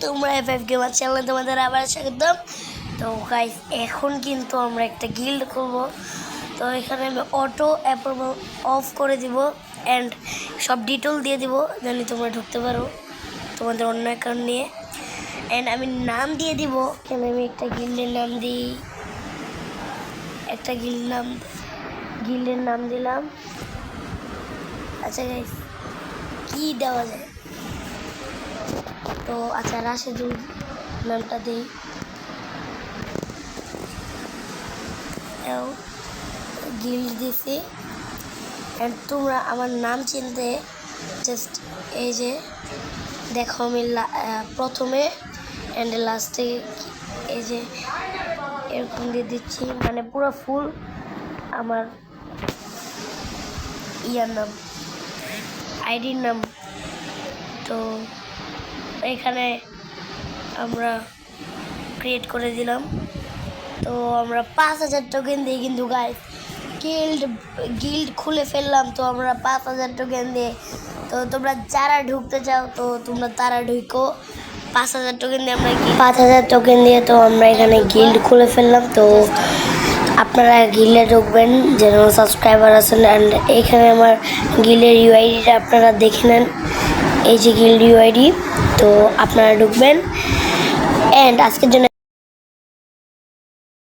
তোমরা FF gamer চ্যানেলে তোমাদের আবার স্বাগতম। তো গাইস, এখন কিন্তু আমরা একটা গিল্ড করব। তো এখানে আমি অটো অ্যাপ্রুভাল অফ করে দিব অ্যান্ড সব ডিটেল দিয়ে দিব, জানি তোমরা ঢুকতে পারো তোমাদের অন্য অ্যাকাউন্ট নিয়ে। অ্যান্ড আমি নাম দিয়ে দিব, এখানে আমি একটা গিল্ডের নাম দিই, একটা গিল্ডের নাম দিলাম। আচ্ছা গাইস, কি দেওয়া যায়? তো আচ্ছা, রাশেদুল নামটা দিই। গিল্ড দিছি অ্যান্ড তোমরা আমার নাম চিনতে জাস্ট এই যে দেখো, আমি প্রথমে অ্যান্ড লাস্টে এই যে এরকম দিয়ে দিচ্ছি, মানে পুরো ফুল আমার ইয়ার নাম, আইডির নাম। তো এখানে আমরা ক্রিয়েট করে দিলাম। তো আমরা 5000 টোকেন দিয়ে কিন্তু গাইস গিল্ড খুলে ফেললাম। তো আমরা 5000 টোকেন দিয়ে, তো তোমরা যারা ঢুকতে চাও তো তোমরা তারা ঢুকো। 5000 টোকেন দিয়ে আমরা 5000 টোকেন দিয়ে তো আমরা এখানে গিল্ড খুলে ফেললাম। তো আপনারা গিল্ডে ঢুকবেন যেন সাবস্ক্রাইবার আছেন। অ্যান্ড এখানে আমার গিল্ডের ইউআইডিটা আপনারা দেখে নেন, এই যে গিল্ড ইউআইডি। তো আপনারা ঢুকবেন অ্যান্ড আজকের জন্য